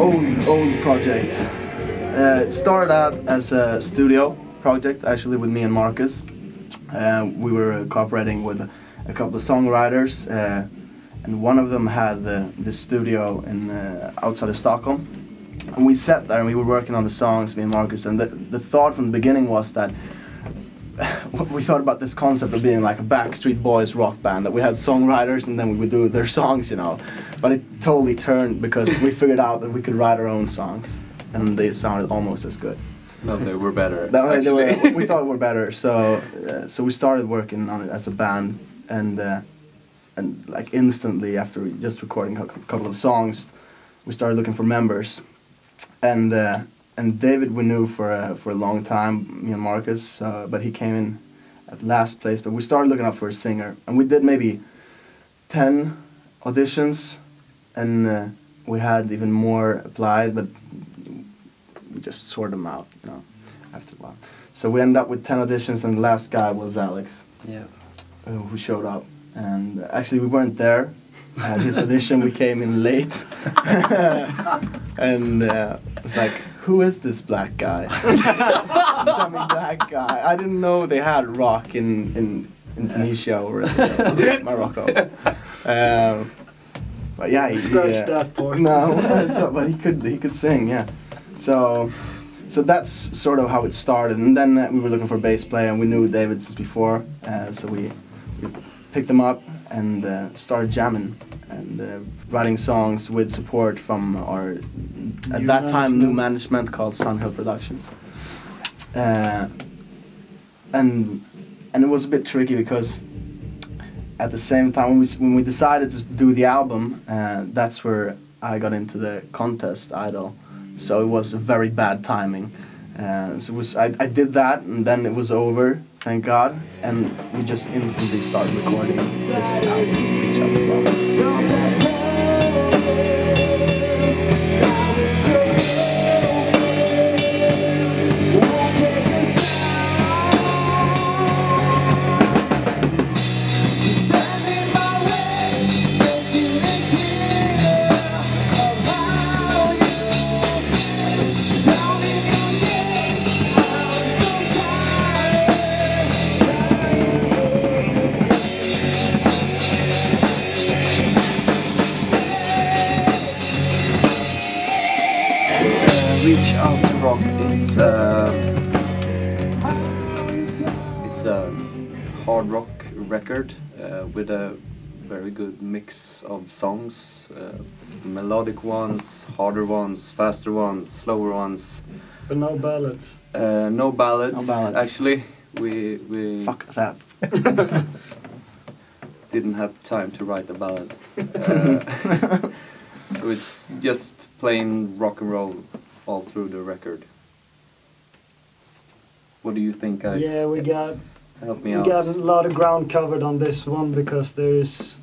old project. It started out as a studio project, actually, with me and Marcus. We were cooperating with a couple of songwriters, and one of them had the studio in outside of Stockholm. And we sat there and we were working on the songs, me and Marcus, and the thought from the beginning was that we thought about this concept of being like a Backstreet Boys rock band, that we had songwriters and then we would do their songs, you know. But it totally turned because we figured out that we could write our own songs, and they sounded almost as good. No, they were better. We thought we were better, so we started working on it as a band, and like instantly after just recording a couple of songs, we started looking for members, and David we knew for a long time, me and Marcus, but he came in at last place. But we started looking out for a singer, and we did maybe 10 auditions, and we had even more applied, but we just sorted them out, you know, after a while. So we ended up with 10 auditions, and the last guy was Alex, who showed up. And actually we weren't there at his audition, we came in late. And it was like, who is this black guy? Semi-black guy. I didn't know they had rock in Tunisia or Morocco. But yeah, scratch that part. No, but he could sing, yeah. So that's sort of how it started, and then we were looking for a bass player, and we knew David since before, so we picked him up and started jamming and writing songs with support from our at that time new management called Sunhill Productions, and it was a bit tricky because at the same time when we decided to do the album, that's where I got into the contest Idol. So it was a very bad timing. So I did that, and then it was over, thank God, and we just instantly started recording this album, Reach Out to Rock. Reach Out to Rock is it's a hard rock record with a very good mix of songs, melodic ones, harder ones, faster ones, slower ones. But no ballads. No ballads. No ballads. Actually, we fuck that. didn't have time to write a ballad. So it's just plain rock and roll all through the record. What do you think, guys? Yeah, we got a lot of ground covered on this one because there's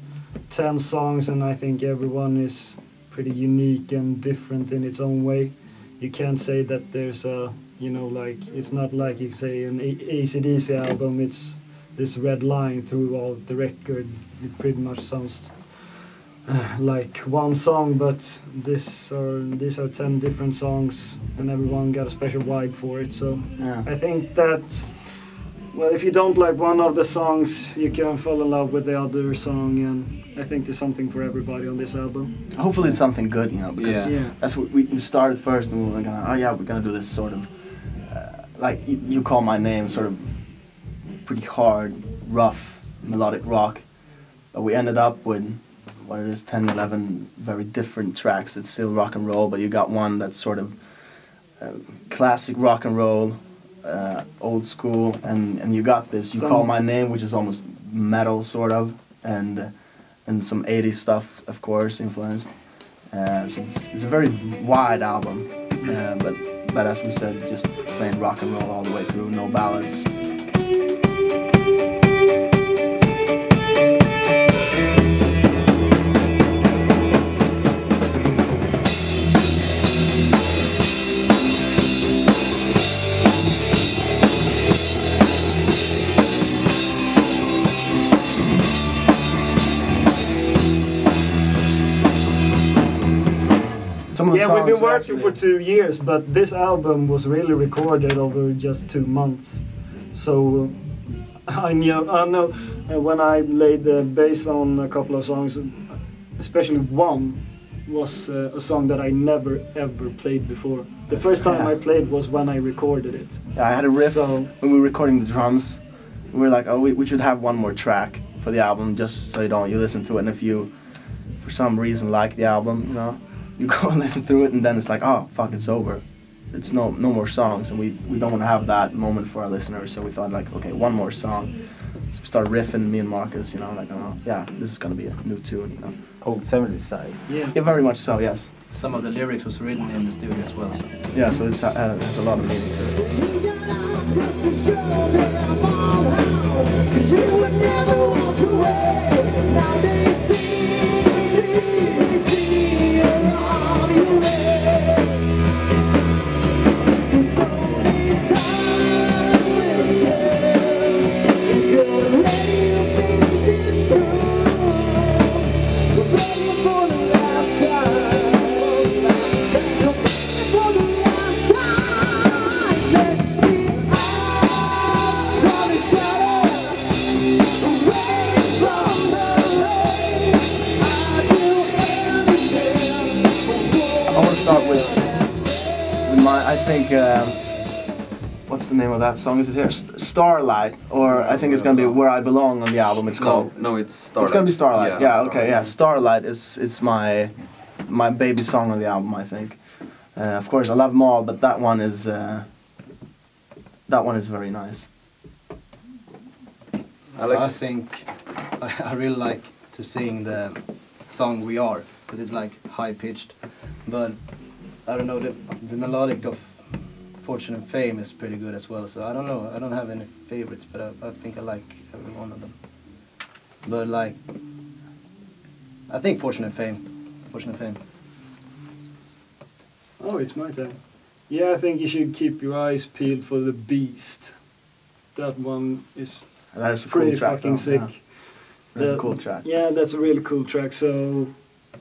10 songs, and I think everyone is pretty unique and different in its own way. You can't say that there's a, you know, like, it's not like you say an AC/DC album, it's this red line through all the record. It pretty much sounds like one song, but these are 10 different songs, and everyone got a special vibe for it. So Yeah. I think that, well, if you don't like one of the songs, you can fall in love with the other song, and I think there's something for everybody on this album. Hopefully it's something good, you know, because Yeah. that's what we started first, and we were gonna, we're gonna do this sort of, like you Call My Name, sort of pretty hard, rough, melodic rock, but we ended up with what it is, 10, 11 very different tracks. It's still rock and roll, but you got one that's sort of classic rock and roll, old school, and you got this, You Call My Name, which is almost metal, sort of, and some 80s stuff, of course, influenced. So it's a very wide album, but as we said, just playing rock and roll all the way through, no ballads. Some of the Yeah, songs we've been we working for actually- 2 years, but this album was really recorded over just 2 months. So I know when I laid the bass on a couple of songs, especially one was a song that I never ever played before. The first time Yeah. I played was when I recorded it. Yeah, I had a riff So when we were recording the drums. We were like, oh, we should have one more track for the album, just so you listen to it, and if you, for some reason, like the album, you know, you go and listen through it, and then it's like, oh, fuck, it's over. It's no more songs, and we don't want to have that moment for our listeners, so we thought, like, okay, one more song. So we started riffing, me and Marcus, you know, like, oh, yeah, this is gonna be a new tune, you know. Old 70s side. yeah. Yeah, very much so, yes. Some of the lyrics was written in the studio as well. So. Yeah, so it has a lot of meaning to it. I want to start with my, I think, what's the name of that song? Is it here? Starlight, or I think it's gonna be Where I Belong on the album. It's called. No, it's Starlight. It's gonna be Starlight. Yeah. Okay. Starlight. Yeah. Starlight is my baby song on the album. I think. Of course, I love them all, but that one is very nice. Alex? I think I really like to sing the song We Are, because it's like high pitched, but I don't know, the melodic of Fortune and Fame is pretty good as well, so I don't know, I don't have any favorites, but I think I like every one of them. But like, I think Fortune and Fame. Oh, it's my turn. Yeah, I think you should keep your eyes peeled for The Beast. That one is That is a pretty cool track. fucking though, sick. yeah. That's a cool track. Yeah, that's a really cool track. So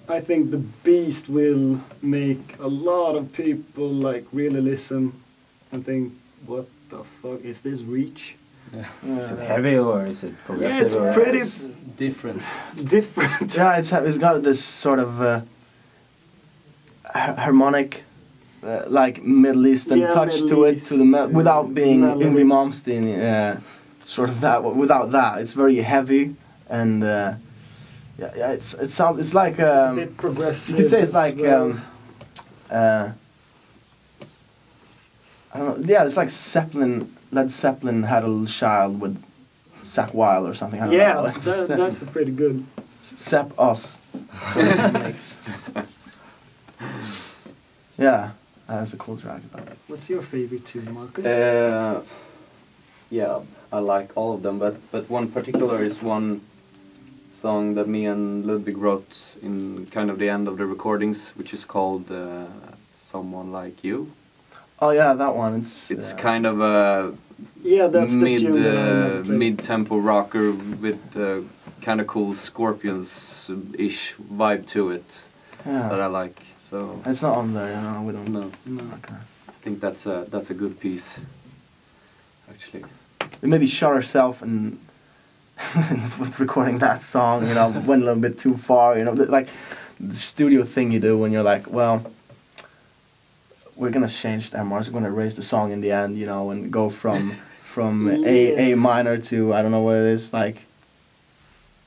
I think The Beast will make a lot of people like really listen and think, what the fuck is this Reach? Is it heavy or is it progressive? Yeah, it's or- pretty Different. different. Yeah, it's got this sort of harmonic, like Middle Eastern Yeah, touch Middle to it, East, to the without being melody. Yngwie Malmsteen, sort of that. Without that, it's very heavy and yeah, it's like It's a bit progressive. you could say it's as like well. I don't know. Yeah, it's like Led Zeppelin had a little child with Zakk Wylde or something. I don't know. Yeah, It's, that's a pretty good. Sepp us. Sort of makes. Yeah, that's a cool track. What's your favorite tune, Marcus? Yeah, I like all of them, but one particular is one song that me and Ludwig wrote in kind of the end of the recordings, which is called Someone Like You. Oh yeah, that one. It's kind of a Yeah, that's the tune that I never played. mid-tempo rocker with kind of cool Scorpions-ish vibe to it that yeah. I like. So It's not on there. You know, we don't. no, No. Okay. I think that's a good piece, actually. We maybe shot ourselves and with recording that song. You know, went a little bit too far. You know, like the studio thing you do when you're like, well, we're gonna change the MRs. We're gonna raise the song in the end. You know, and go from A minor to I don't know what it is, like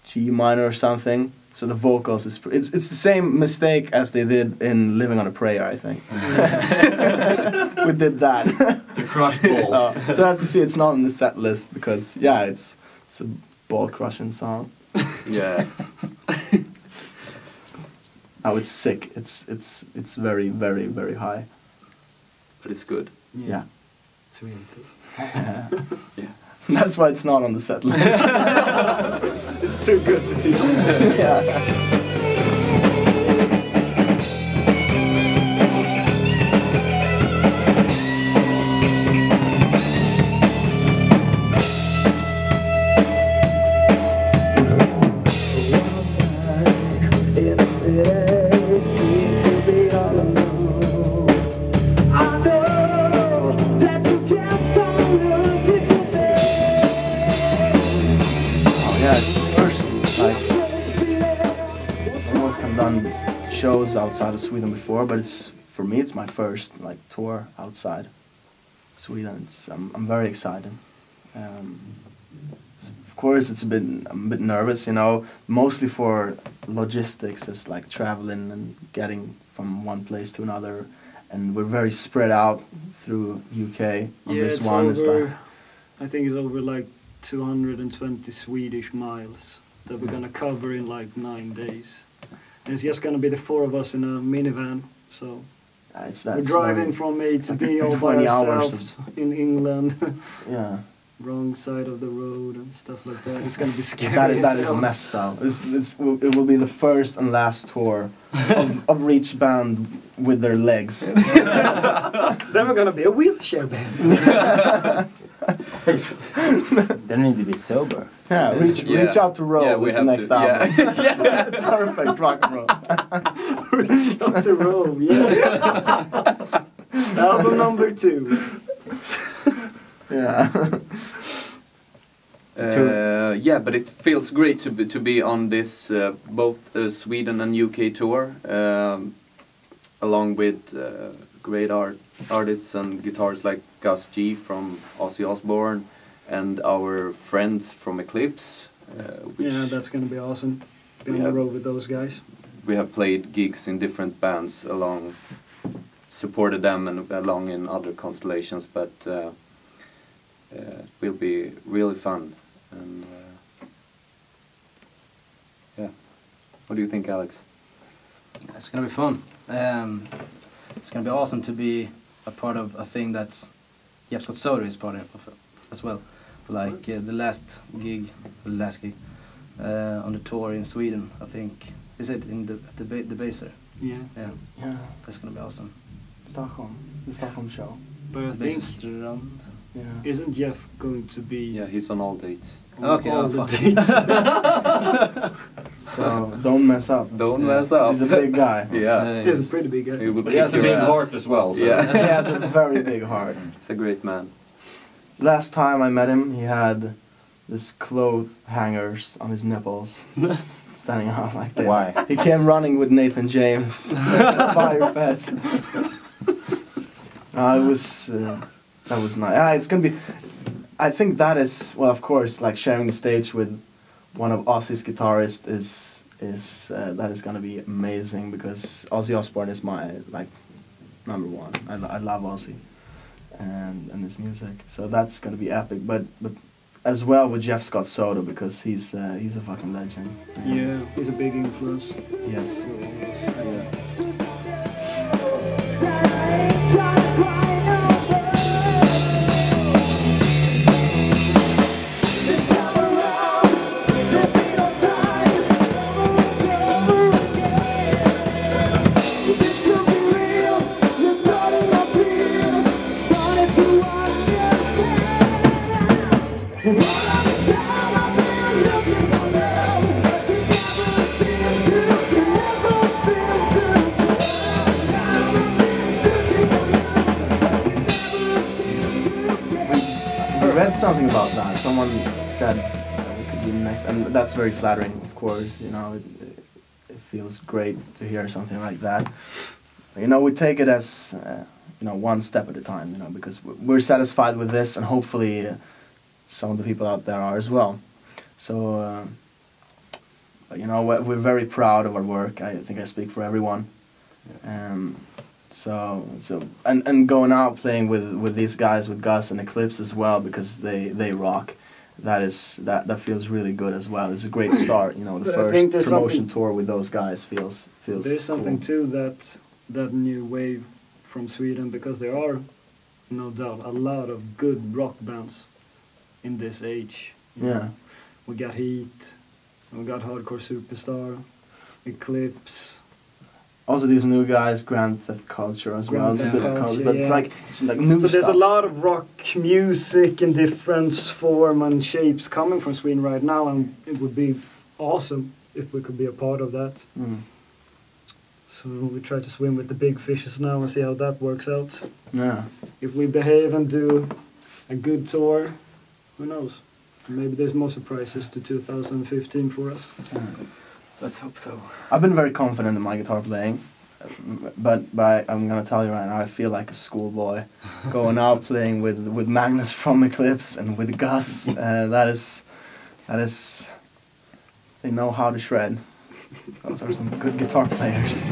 G minor or something. So the vocals it's the same mistake as they did in Living on a Prayer, I think. We did that. The crushed balls. So as you see, it's not on the set list because yeah, it's a ball crushing song. Yeah. Oh, it's sick. It's very very very high. But it's good. Yeah. It's really cool. Yeah. That's why it's not on the set list. It's too good to be. Yeah. In a city, seemed to be all alone. shows outside of Sweden before, but for me it's my first like tour outside Sweden. I'm very excited. Of course, I'm a bit nervous, you know, mostly for logistics, it's like traveling and getting from one place to another, and we're very spread out through UK on this it's one. over, it's like, I think it's over like 220 Swedish miles that we're gonna cover in like 9 days. And it's just gonna be the 4 of us in a minivan, so we're driving from A to B all by 20 ourselves in England. yeah. Wrong side of the road and stuff like that. It's gonna be scary. That is messed up. It will be the first and last tour of each band with their legs. Then we're gonna be a wheelchair band. They need to be sober. Yeah, reach out to Roll is the next album. Yeah. It's perfect rock and roll. Reach out to Roll, yeah. Album number 2. Yeah. Yeah, but it feels great to be on this both Sweden and UK tour, along with great artists and guitarists like Gus G from Ozzy Osbourne and our friends from Eclipse. Yeah, that's gonna be awesome. Be on the road with those guys. We have played gigs in different bands supported them and along in other constellations, but it will be really fun. And yeah, what do you think, Alex? It's gonna be fun. It's gonna be awesome to be a part of a thing that Jeff Scott Soder is part of as well. Like the last gig on the tour in Sweden, I think. Is it in the baser? Yeah. Yeah. That's gonna be awesome. Stockholm. The Stockholm show. But I think, Strand. Yeah. isn't Jeff going to be Yeah, he's on all dates. on Okay, all oh, the fuck. dates? So don't mess up. Don't mess up. He's a big guy. Yeah. He's a pretty big guy. He will But he kick has a your big ass. heart as well. So. Yeah. He has a very big heart. He's a great man. Last time I met him, he had this cloth hangers on his nipples, standing out like this. Why? He came running with Nathan James at the Fire Fest. That was nice. It's gonna be. I think that is, well, of course, like sharing the stage with one of Ozzy's guitarists is that is gonna be amazing, because Ozzy Osbourne is my like number one. I love Ozzy and his music, so that's gonna be epic. But as well with Jeff Scott Soder, because he's a fucking legend. Yeah, he's a big influence. Yes. I read something about that. Someone said we could do next, and that's very flattering, of course. You know, it feels great to hear something like that. You know, we take it as you know, one step at a time. You know, because we're satisfied with this, and hopefully some of the people out there are as well. So, but you know, we're very proud of our work. I think I speak for everyone. So and going out playing with these guys, with Gus and Eclipse as well, because they rock. That feels really good as well. It's a great start, you know. The first promotion tour with those guys feels. There's something cool. to that new wave from Sweden, because there are, no doubt, a lot of good rock bands in this age. You know. We got Heat, and we got Hardcore Superstar, Eclipse. Also, these new guys, Grand Theft Culture as well. It's a bit of culture, but it's like new so stuff. there's a lot of rock music in different form and shapes coming from Sweden right now, and it would be awesome if we could be a part of that. Mm. So we try to swim with the big fishes now and see how that works out. Yeah. If we behave and do a good tour, who knows? Maybe there's more surprises to 2015 for us. Let's hope so. I've been very confident in my guitar playing, but I'm gonna tell you right now, I feel like a schoolboy going out playing with Magnus from Eclipse and with Gus. That is, they know how to shred. Those are some good guitar players.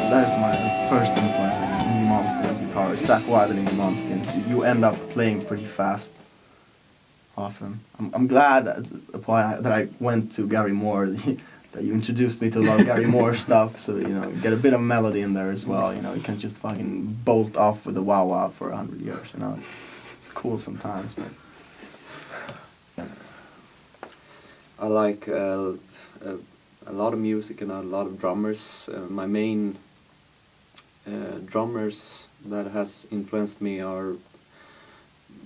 That is my first influence in Malmsteen's guitar. Zach Wilder in Malmsteen's. You end up playing pretty fast often. I'm glad that I went to Gary Moore, that you introduced me to a lot of Gary Moore stuff, so you know, get a bit of melody in there as well. You know, you can't just fucking bolt off with the wah wah for 100 years. You know, it's cool sometimes, but. I like a lot of music and a lot of drummers. My main drummers that has influenced me are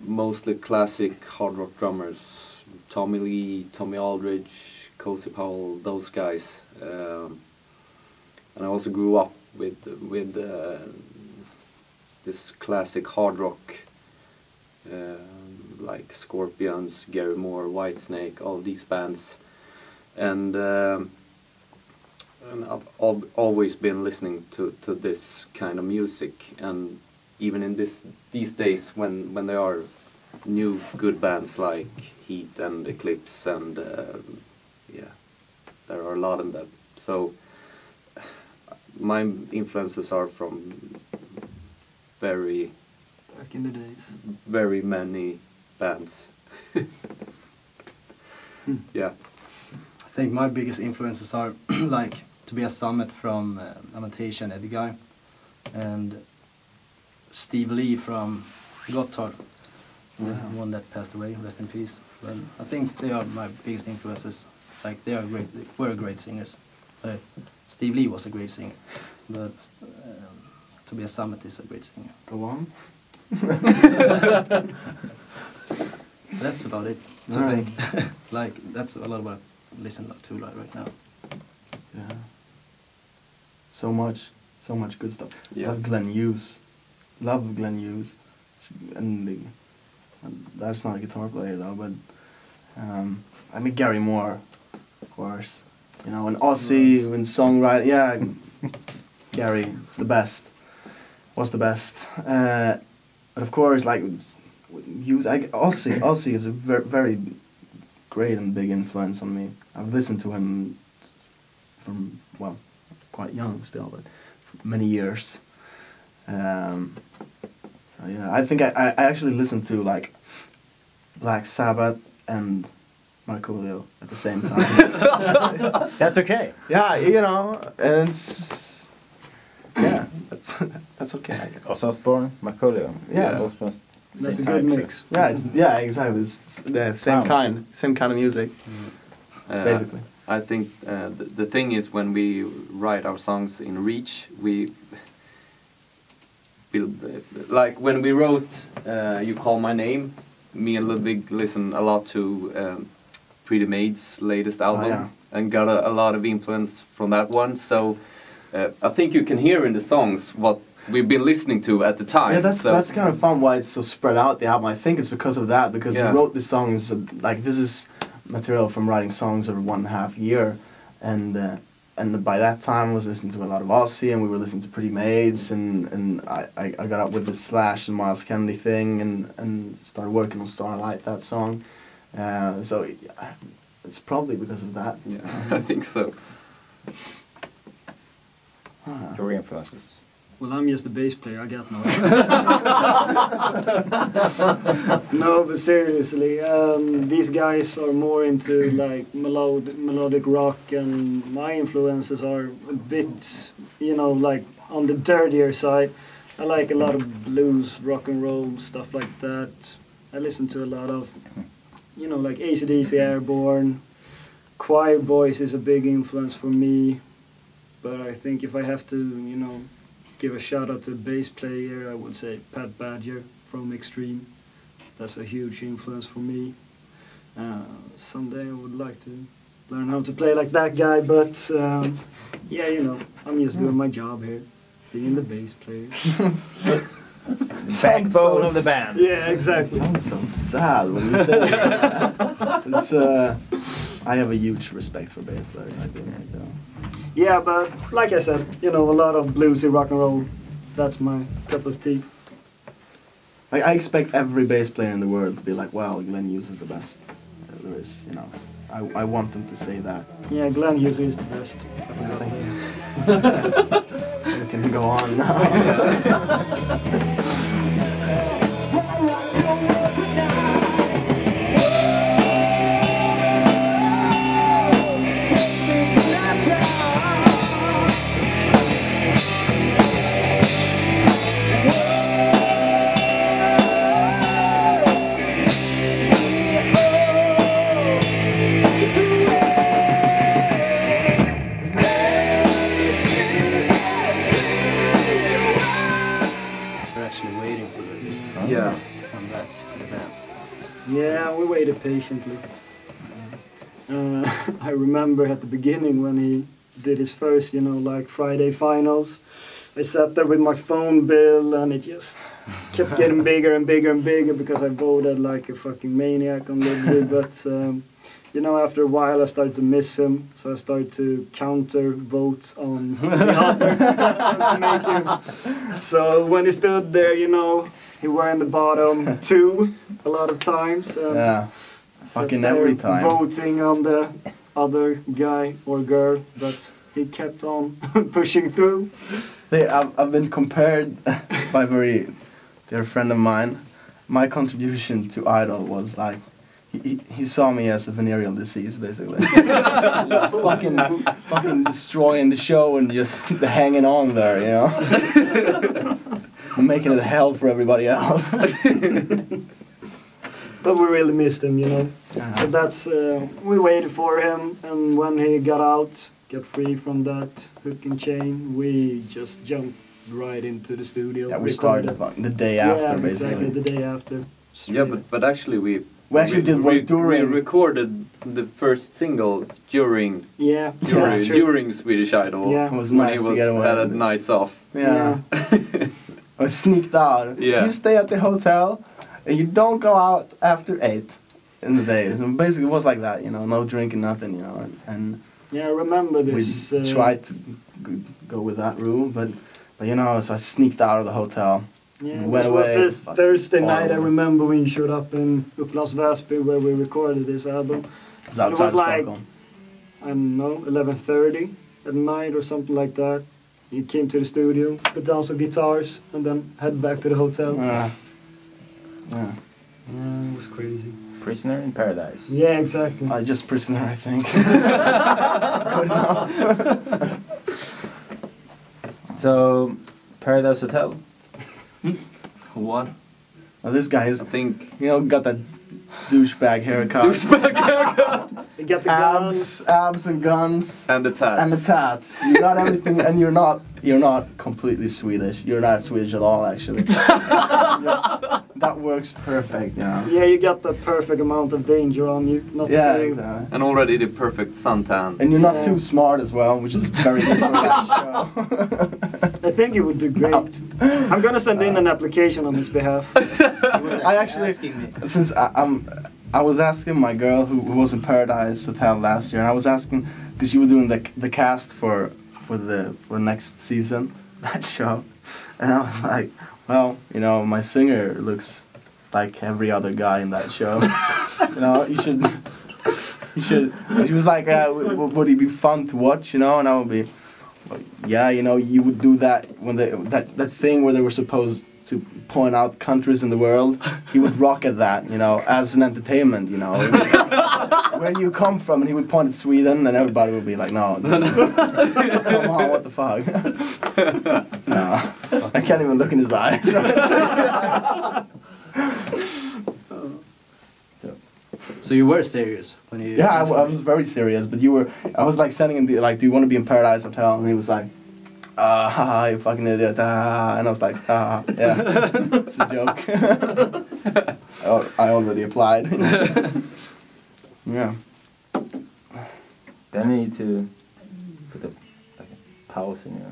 mostly classic hard rock drummers. Tommy Lee, Tommy Aldridge, Cozy Powell, those guys. And I also grew up with this classic hard rock, like Scorpions, Gary Moore, Whitesnake, all these bands. And I've always been listening to this kind of music, and even in these days when there are new good bands like Heat and Eclipse and yeah, there are a lot of them. So my influences are from Back in the days. very many bands. Yeah. I think my biggest influences are like Tobias Summit from Lamentation, Eddie Guy, and Steve Lee from Gotthard, the one that passed away, rest in peace. But I think they are my biggest influences. Like they were great singers. Steve Lee was a great singer, but Tobias Summit is a great singer. Go on. That's about it. I Alright. think. Like that's a lot of what I listen to right now. Yeah. So much good stuff. Yes. Love Glenn Hughes. Love Glenn Hughes. And that's not a guitar player though, but I mean Gary Moore, of course. You know, and Ozzy, when songwriting, yeah, Gary, it's the best. Was the best. But of course, like Hughes, Ozzy is a very great and big influence on me. I've listened to him from, well, quite young still, but for many years. So yeah, I think I actually listened to like Black Sabbath and Markoolio at the same time. That's okay. Yeah, you know, and it's, yeah, that's okay, I guess. Ozzy Osbourne, Markoolio. Yeah. Both was That's a same good time. mix. Yeah, exactly. It's the same kind of music, basically. I think the thing is when we write our songs in Reach, we like when we wrote "You Call My Name," me and Ludwig listened a lot to Pretty Maid's latest album, yeah. and got a lot of influence from that one. So I think you can hear in the songs what we've been listening to at the time. Yeah, that's kind of fun why it's so spread out, the album. I think it's because of that, because we wrote the songs, like this is material from writing songs over 1.5 year, and by that time I was listening to a lot of Ozzy, and we were listening to Pretty Maids, and I got up with the Slash and Miles Kennedy thing, and started working on Starlight, that song. So it's probably because of that. Yeah, I think so. Your influences. Well, I'm just a bass player. I got no. No, but seriously, these guys are more into like melodic rock, and my influences are a bit, you know, like on the dirtier side. I like a lot of blues, rock and roll, stuff like that. I listen to a lot of, you know, like AC/DC, Airborne. Choir Boys is a big influence for me. But I think if I have to, you know, give a shout out to a bass player, I would say Pat Badger from Extreme. That's a huge influence for me. Someday I would like to learn how to play like that guy, but yeah, you know, I'm just doing my job here, being the bass player. Backbone of the band. Yeah, exactly. Sounds so sad when you say that. It's, I have a huge respect for bass players, I think. Yeah, but like I said, you know, a lot of bluesy rock and roll, that's my cup of tea. Like, I expect every bass player in the world to be like, wow, Glenn Hughes is the best there is, you know. I want them to say that. Yeah, Glenn Hughes is the best. Thank you. We can go on now. Yeah. Come back to the band. Yeah, we waited patiently. I remember at the beginning when he did his first, you know, like Friday finals. I sat there with my phone bill and it just kept getting bigger and bigger and bigger because I voted like a fucking maniac on Lidley. But, you know, after a while I started to miss him. So I started to counter votes on the other contestant to make him. So when he stood there, you know, he were in the bottom 2 a lot of times. Yeah, fucking every time. Voting on the other guy or girl, but he kept on pushing through. I've been compared by a very dear friend of mine. My contribution to Idol was like, he saw me as a venereal disease, basically. fucking destroying the show and just hanging on there, you know? Making it hell for everybody else. But we really missed him, you know. Yeah. So that's, we waited for him, and when he got out, got free from that hook and chain, we just jumped right into the studio. Yeah, we started the day after, yeah, basically. Exactly, the day after. Yeah, but actually we did work during. We recorded the first single during that's true. during Swedish Idol. Yeah. It was when nice he to was get away at with it. nights off. Yeah. I sneaked out. Yeah. You stay at the hotel and you don't go out after 8 in the day. So basically it was like that, you know, no drinking, nothing, you know. And Yeah, I remember this. we tried to go with that rule, but you know, so I sneaked out of the hotel. Yeah, and went this was away, this but Thursday far night. I away. remember when you showed up in Upplands Väsby where we recorded this album. It's outside was of like, Stockholm. I don't know, 11:30 at night or something like that. You came to the studio, put down some guitars, and then head back to the hotel. Yeah. Yeah, it was crazy. Prisoner in Paradise. Yeah, exactly. Just prisoner, I think. It's good enough. So, Paradise Hotel. What? Now this guy is, I think you know, got that douchebag haircut. You got the guns. Abs and guns. and the tats. And the tats. You got everything, and you're not completely Swedish. You're not Swedish at all, actually. That works perfect, you know. Yeah, you got the perfect amount of danger on you. Not Yeah, too, exactly. And already the perfect suntan. And you're not Yeah. too smart as well, which is very good for that show. I think you would do great. I'm gonna send in an application on his behalf. I actually, asking me. since I was asking my girl who was in Paradise Hotel last year, and I was asking because she was doing the cast for next season, that show, and I was like, well, you know, my singer looks like every other guy in that show. You know, you should. She was like, would he be fun to watch? You know, and I would be, Yeah, you know, you would do that when that thing where they were supposed to point out countries in the world. He would rock at that, you know, as an entertainment, you know. Where you come from, and he would point at Sweden, and everybody would be like, no, come on, what the fuck? No, I can't even look in his eyes. So you were serious when you... Yeah, I was very serious, but I was like sending him like, do you want to be in Paradise Hotel? And he was like, haha, you fucking idiot, and I was like, yeah, it's a joke. I already applied. Yeah. Then you need to put a pause in your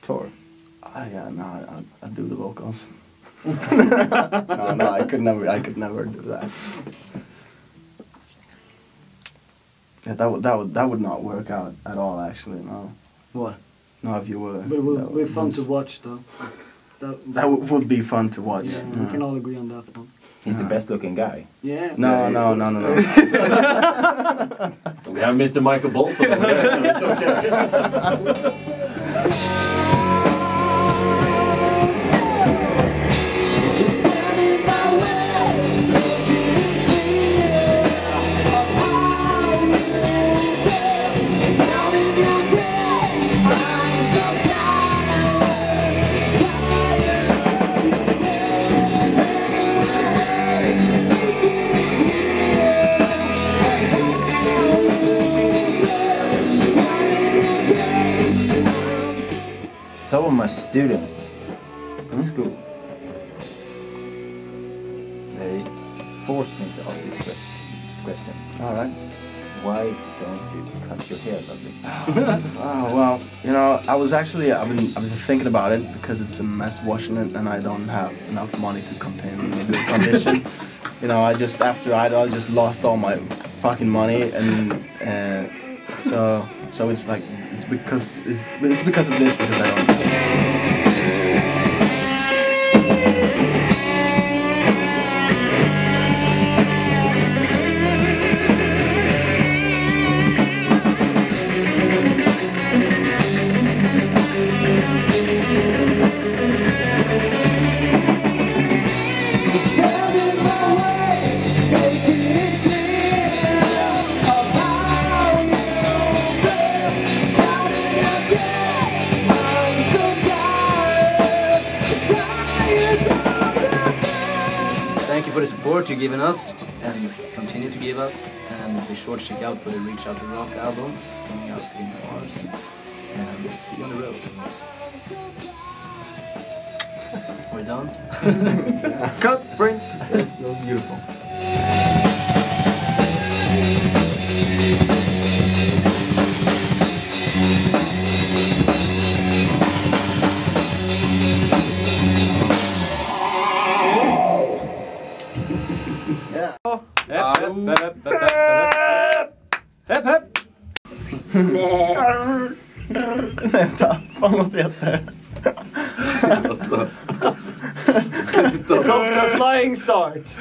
tour. Yeah, no, I do the vocals. no, I could never do that. Yeah, that would not work out at all, actually. No. What? No, if you were. But it would be fun to watch, though. That would be fun to watch. Yeah, we can all agree on that one. He's the best looking guy. Yeah. No. We have Mr. Michael Bolton over there, so it's okay. Some of my students in school, they forced me to ask this question. All right. Why don't you cut your hair, lovely? Oh well, you know, I've been thinking about it because it's a mess washing it, and I don't have enough money to contain it in a good condition. You know, after Idol, I just lost all my fucking money, and so it's like it's because of this because I don't. Thank you for the support you've given us and continue to give us. And be sure to check out for the Reach Out to Rock album. It's coming out in Mars. And we'll see you on the road. We're done. Cut, print. That was beautiful. Vänta, fan låter jätte... Alltså, It's off to a flying start.